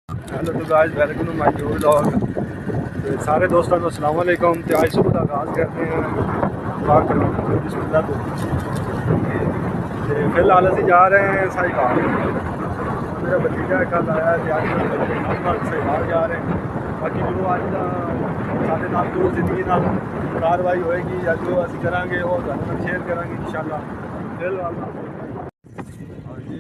Hello तो guys, welcome to my new vlog. तो सारे दोस्तों को अस्सलाम वालेकुम। तो आज सुबह का आगाज़ करते हैं पाक बिस्मिल्लाह तो फिलहाल ਅਸੀਂ जा रहे हैं साहिवाल। मेरा भतीजा कल आया है, आज साहिवाल जा रहे हैं। बाकी जो आज का साढ़े नाल जो ज़िंदगी नाल कार्रवाई होएगी या जो ਅਸੀਂ ਕਰਾਂਗੇ ਉਹ ਤੁਹਾਡੇ ਨਾਲ ਸ਼ੇਅਰ ਕਰਾਂਗੇ इंशाल्लाह। फिलहाल हाँ जी,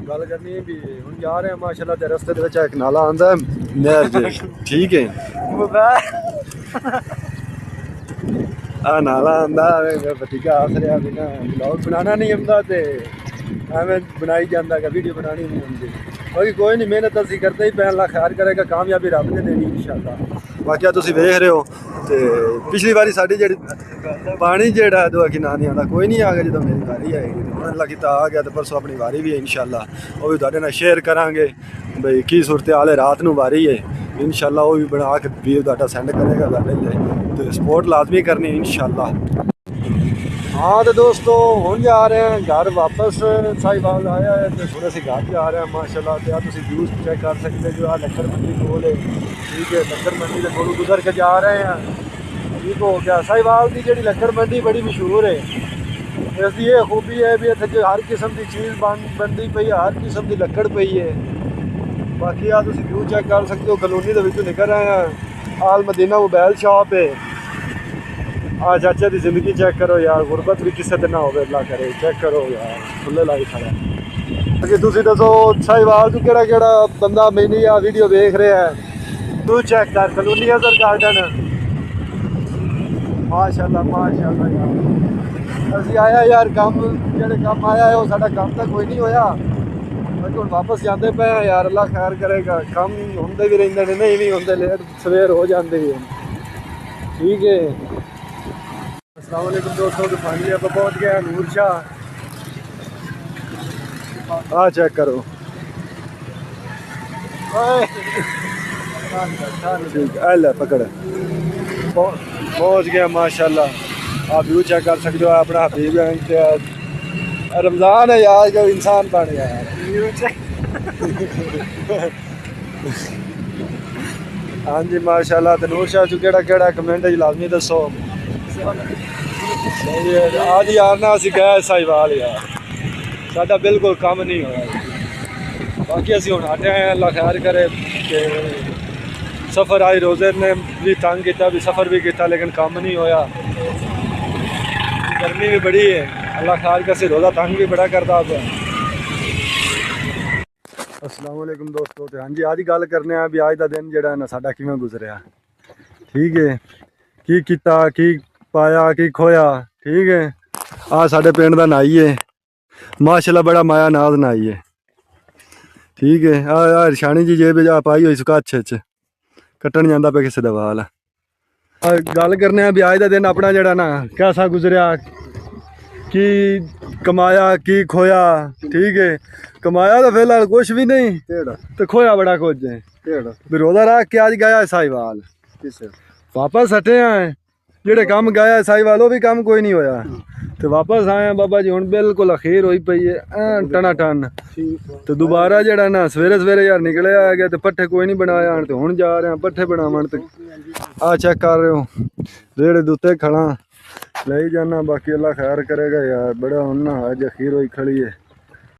गल करनी है भी हम जा रहे हैं माशाल्लाह। ते रस्ते एक नाला आंदा है नहर जे, ठीक है आ नाला आंदा भतीजा आख रहा भी ना ब्लॉग बनाना नहीं आंदा ते एवें बनाई जांदा कि वीडियो बनानी नहीं आंदी। बाकी कोई नहीं, मेहनत असीं करते ही पैन ला खैर करेगा, कामयाबी रब ने देनी इंशाल्लाह। बाकी तुसीं वेख रहे हो ते पिछली बारी साडी जेहड़ी पानी जेहड़ा दुआ कि ना नहीं आंदा, कोई नहीं आ गया जो मेरी बारी आएगी अल्लाह की आ गया तो परसों अपनी वारी भी है इंशाल्लाह। वो भी तुहाडे नाल शेयर करांगे भाई की सूरत हाल है। रात नूं वारी है इंशाल्लाह, वो भी बना के वीडियो तुहाडा सेंड करेगा तुहाडे लिए, तो सपोर्ट लाजमी करनी है इंशाल्लाह। हाँ तो दोस्तों हम जा रहे हैं घर वापस। साहिवाल आया है तो थोड़े से घर जा रहे हैं माशाल्लाह। तो तुम व्यूज़ चेक कर सकते जो आ लक्कर मंडी कोल है, ठीक है। लक्कर मंडी से थोड़ा गुजर के जा रहे हैं, ठीक हो गया। साहिवाल की जी लक्कर मंडी बड़ी मशहूर है। इसकी ये खूबी है भी इतने हर किस्म की चीज़ बनती पई है, हर किस्म की लक्कड़ पई है। बाकी तुम व्यू चेक कर सकते हो। कलोनी के निकल रहे हैं, आल मदीना मोबाइल शॉप है। आ चाचा की जिंदगी चेक करो यार, गुरबत भी किसी दिन ना हो अल्लाह करे। चेक करो यार, खुले लाई खड़ा। बाकी तुम दसो साहिवाल तू केड़ा बंदा मैंने आ वीडियो देख रहा है, तू चेक कर कलोनी अजहर गार्डन माशाल्लाह माशाल्लाह यार। ਅਸੀਂ आया यार काम ਜਿਹੜੇ ਕੰਮ आया है वो साडा काम तो कोई नहीं होया। बाकी हम वापस जाते पे यार, अल्लाह खैर करेगा। काम होंदे भी रहंदे ने, नहीं भी होंदे, लेट सवेर हो जाती है, ठीक है। अस्सलाम वालेकुम दोस्तों, तो फाइनली आप पहुंच गए नूर शाह। आ चेक करो ठीक है, पकड़ पहुंच गया माशाल्लाह। आप व्यू चेक कर सकते हो। अपना हबीब रमज़ान है यार, जब इंसान बन गया यार। हाँ जी माशाल्लाह। तो नूर शाह चू केड़ा कमेंट लाजमी दसो। आज यार ना असीं गए साहिवाल यार, साडा बिल्कुल काम नहीं होया। बाकी असीं हुण हटे हैं, अल्लाह खैर करे। कि सफ़र आई रोज़े ने भी तंग किया, भी सफ़र भी किया, लेकिन काम नहीं होया। गर्मी भी बड़ी है, अल्लाह खैर करे। रोज़ा तंग भी बड़ा करता है। अस्सलाम वालेकुम दोस्तों। तो हाँ जी, आज गल करने भी अज का दिन जोड़ा ना साडा किवें गुजरिया, ठीक है। की किता, की पाया, की खोया, ठीक है। आ साडे पिंड दा नाई है माशाल्लाह, बड़ा माया नाज नाई है, ठीक है। आ रछानी जी जेब जा पाई हुई सुकच्छ कट्टन जांदा पे किसी दा वाल। गल करने भी अज का दिन अपना जड़ा ना कैसा गुजरिया, की कमाया की खोया, ठीक है। कमाया तो फिलहाल कुछ भी नहीं तो खोया बड़ा कुछ है। रोज़ा रख के अज गया साहिवाल, वापस हटे हैं। जेड़े काम गया साहिवाल वो भी काम कोई नहीं होया, तो वापस आए हैं बाबा जी। हुण बिल्कुल अखीर होई पई है टना टन। तो दोबारा जड़ा ना सवेरे सवेरे यार निकले आ गया, तो पट्ठे कोई नहीं बनाया। तो हुण जा रहे हैं पट्ठे बनावन। तो आ चेक कर रहे हो रेड़े दे उत्ते खड़ा ले जाना। बाकी अल्लाह खैर करेगा यार, बड़ा हुण ना अज अखीर होई खड़ी है।